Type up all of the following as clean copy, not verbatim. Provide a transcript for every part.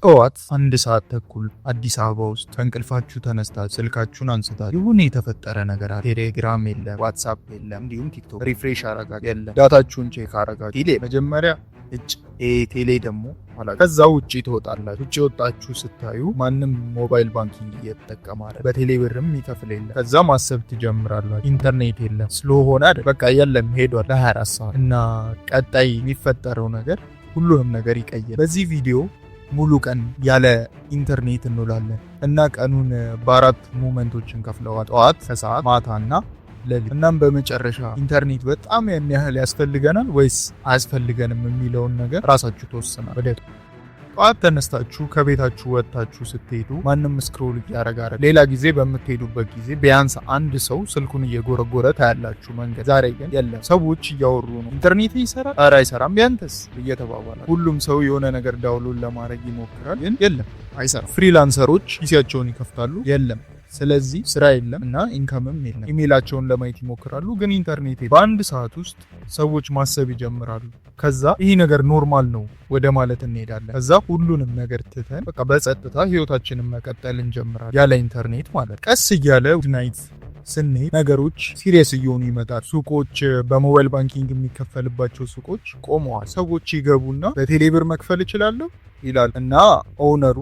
ጠዋት 1 ሰዓት ተኩል አዲስ አበባ ውስጥ ከእንቅልፋችሁ ተነስታችሁ ስልካችሁን አንስታችሁ የሆነ የተፈጠረ ነገር አለ። ቴሌግራም የለም፣ ዋትሳፕ የለም፣ እንዲሁም ቲክቶክ ሪፍሬሽ አረጋችሁ የለም። ዳታችሁን ቼክ አረጋችሁ ቴሌ መጀመሪያ ቴሌ ደግሞ ከዛ ውጪ ትወጣላችሁ። ውጪ ወጣችሁ ስታዩ ማንም ሞባይል ባንኪንግ እየተጠቀመ አይደል፣ በቴሌ ብርም ይከፍል የለም። ከዛ ማሰብ ትጀምራላችሁ። ኢንተርኔት የለም ስለሆነ አይደል፣ በቃ የለም ሄዷል ለ24 ሰዓት እና ቀጣይ የሚፈጠረው ነገር ሁሉንም ነገር ይቀየራል። በዚህ ቪዲዮ ሙሉ ቀን ያለ ኢንተርኔት እንውላለን እና ቀኑን በአራት ሞመንቶችን ከፍለዋል። ጠዋት፣ ከሰዓት፣ ማታና ሌሊት። እናም በመጨረሻ ኢንተርኔት በጣም ያን ያህል ያስፈልገናል ወይስ አያስፈልገንም የሚለውን ነገር ራሳችሁ ተወስናል። ወደ ጠዋት ተነስታችሁ ከቤታችሁ ወጥታችሁ ስትሄዱ ማንም ስክሮል እያረጋረ፣ ሌላ ጊዜ በምትሄዱበት ጊዜ ቢያንስ አንድ ሰው ስልኩን እየጎረጎረ ታያላችሁ መንገድ። ዛሬ ግን የለም። ሰዎች እያወሩ ነው። ኢንተርኔት ይሰራል፣ ኧረ አይሰራም፣ ቢያንተስ እየተባባላል። ሁሉም ሰው የሆነ ነገር ዳውንሎድ ለማድረግ ይሞክራል፣ ግን የለም፣ አይሰራም። ፍሪላንሰሮች ፒሲያቸውን ይከፍታሉ፣ የለም። ስለዚህ ስራ የለም እና ኢንካምም የለም። ኢሜይላቸውን ለማየት ይሞክራሉ፣ ግን ኢንተርኔት የለም። በአንድ ሰዓት ውስጥ ሰዎች ማሰብ ይጀምራሉ። ከዛ ይህ ነገር ኖርማል ነው ወደ ማለት እንሄዳለን። ከዛ ሁሉንም ነገር ትተን በቃ በጸጥታ ህይወታችንን መቀጠል እንጀምራለን፣ ያለ ኢንተርኔት ማለት። ቀስ እያለ ናይት ስንሄድ ነገሮች ሲሪየስ እየሆኑ ይመጣል። ሱቆች፣ በሞባይል ባንኪንግ የሚከፈልባቸው ሱቆች ቆመዋል። ሰዎች ይገቡና በቴሌብር መክፈል እችላለሁ ይላል እና ኦውነሩ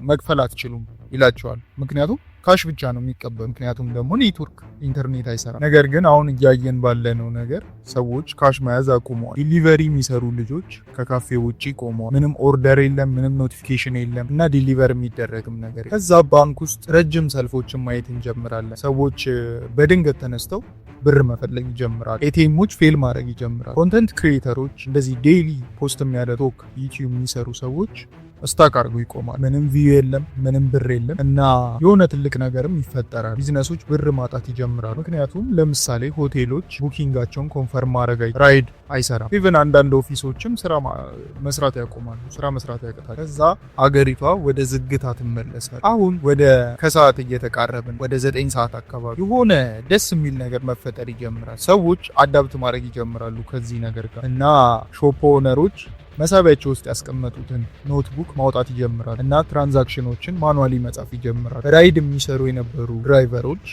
መክፈል አትችሉም ይላቸዋል። ምክንያቱም ካሽ ብቻ ነው የሚቀበል። ምክንያቱም ደግሞ ኔትወርክ ኢንተርኔት አይሰራም። ነገር ግን አሁን እያየን ባለነው ነገር ሰዎች ካሽ መያዝ አቁመዋል። ዲሊቨሪ የሚሰሩ ልጆች ከካፌ ውጪ ቆመዋል። ምንም ኦርደር የለም፣ ምንም ኖቲፊኬሽን የለም እና ዲሊቨር የሚደረግም ነገር የለም። ከዛ ባንክ ውስጥ ረጅም ሰልፎችን ማየት እንጀምራለን። ሰዎች በድንገት ተነስተው ብር መፈለግ ይጀምራሉ። ኤቲኤሞች ፌል ማድረግ ይጀምራሉ። ኮንተንት ክሪኤተሮች እንደዚህ ዴይሊ ፖስት የሚያደርጉ ዩቲዩብ የሚሰሩ ሰዎች ስታክ አድርጎ ይቆማል። ምንም ቪው የለም፣ ምንም ብር የለም እና የሆነ ትልቅ ነገርም ይፈጠራል። ቢዝነሶች ብር ማጣት ይጀምራሉ። ምክንያቱም ለምሳሌ ሆቴሎች ቡኪንጋቸውን ኮንፈርም ማድረግ ራይድ አይሰራም። ኢቨን አንዳንድ ኦፊሶችም ስራ መስራት ያቆማሉ፣ ስራ መስራት ያቀታል። ከዛ አገሪቷ ወደ ዝግታ ትመለሳል። አሁን ወደ ከሰዓት እየተቃረብን ወደ 9 ሰዓት አካባቢ የሆነ ደስ የሚል ነገር መፈጠር ይጀምራል። ሰዎች አዳብት ማድረግ ይጀምራሉ ከዚህ ነገር ጋር እና ሾፕ ኦነሮች መሳቢያቸው ውስጥ ያስቀመጡትን ኖትቡክ ማውጣት ይጀምራል እና ትራንዛክሽኖችን ማኑዋሊ መጻፍ ይጀምራል። ራይድ የሚሰሩ የነበሩ ድራይቨሮች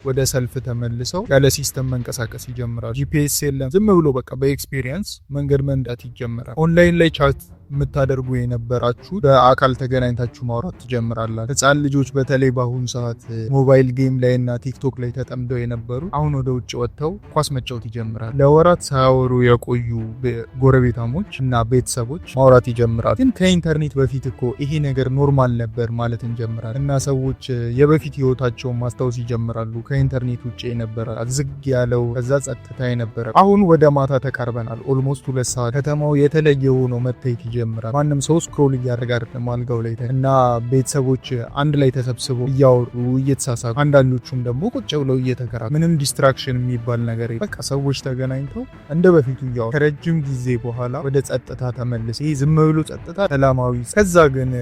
ወደ ሰልፍ ተመልሰው ያለ ሲስተም መንቀሳቀስ ይጀምራሉ። ጂፒኤስ የለም። ዝም ብሎ በቃ በኤክስፒሪየንስ መንገድ መንዳት ይጀምራል። ኦንላይን ላይ ቻት የምታደርጉ የነበራችሁ በአካል ተገናኝታችሁ ማውራት ትጀምራላችሁ። ህፃን ልጆች በተለይ በአሁኑ ሰዓት ሞባይል ጌም ላይ እና ቲክቶክ ላይ ተጠምደው የነበሩ አሁን ወደ ውጭ ወጥተው ኳስ መጫወት ይጀምራል። ለወራት ሳያወሩ የቆዩ ጎረቤታሞች እና ቤተሰቦች ማውራት ይጀምራሉ። ግን ከኢንተርኔት በፊት እኮ ይሄ ነገር ኖርማል ነበር ማለት እንጀምራለን እና ሰዎች የበፊት ህይወታቸውን ማስታወስ ይጀምራሉ። ከኢንተርኔት ውጭ የነበረ ዝግ ያለው ከዛ ጸጥታ የነበረ አሁን ወደ ማታ ተቃርበናል። ኦልሞስት 2 ሰዓት ከተማው የተለየ ሆኖ መታየት ይጀምራል። ማንም ሰው ስክሮል እያደረገ አይደለም አልጋው ላይ እና ቤተሰቦች አንድ ላይ ተሰብስበው እያወሩ እየተሳሳቁ፣ አንዳንዶቹም ደግሞ ቁጭ ብለው እየተከራከሩ፣ ምንም ዲስትራክሽን የሚባል ነገር የለም። በቃ ሰዎች ተገናኝተው እንደ በፊቱ እያወሩ ከረጅም ጊዜ በኋላ ወደ ጸጥታ ተመልሰ። ይህ ዝም ብሎ ጸጥታ ሰላማዊ። ከዛ ግን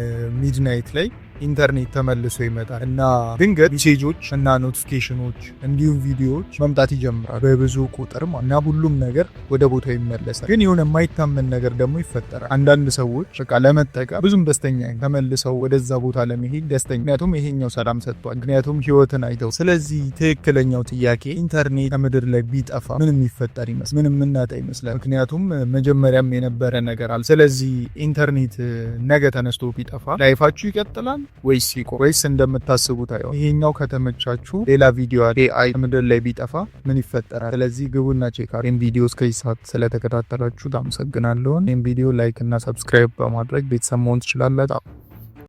ሚድናይት ላይ ኢንተርኔት ተመልሶ ይመጣል እና ድንገት ሜሴጆች እና ኖቲፊኬሽኖች እንዲሁም ቪዲዮዎች መምጣት ይጀምራሉ በብዙ ቁጥር እና ሁሉም ነገር ወደ ቦታው ይመለሳል። ግን የሆነ የማይታመን ነገር ደግሞ ይፈጠራል። አንዳንድ ሰዎች በቃ ለመጠቀም ብዙም ደስተኛ ተመልሰው ወደዛ ቦታ ለመሄድ ደስተኛ፣ ምክንያቱም ይሄኛው ሰላም ሰጥቷል፣ ምክንያቱም ህይወትን አይተው። ስለዚህ ትክክለኛው ጥያቄ ኢንተርኔት ከምድር ላይ ቢጠፋ ምንም ይፈጠር ይመስል ምንም እናጣ ይመስላል። ምክንያቱም መጀመሪያም የነበረ ነገር አለ። ስለዚህ ኢንተርኔት ነገ ተነስቶ ቢጠፋ ላይፋችሁ ይቀጥላል ወይስ ይቆም? ወይስ እንደምታስቡት አይሆን? ይሄኛው ከተመቻችሁ ሌላ ቪዲዮ AI ምድር ላይ ቢጠፋ ምን ይፈጠራል? ስለዚህ ግቡና ቼክ አድርጉ። ይሄን ቪዲዮ እስከዚህ ሰዓት ስለተከታተላችሁ አመሰግናለሁ። ይሄን ቪዲዮ ላይክ እና ሰብስክራይብ በማድረግ ቤተሰብ መሆን ትችላላችሁ።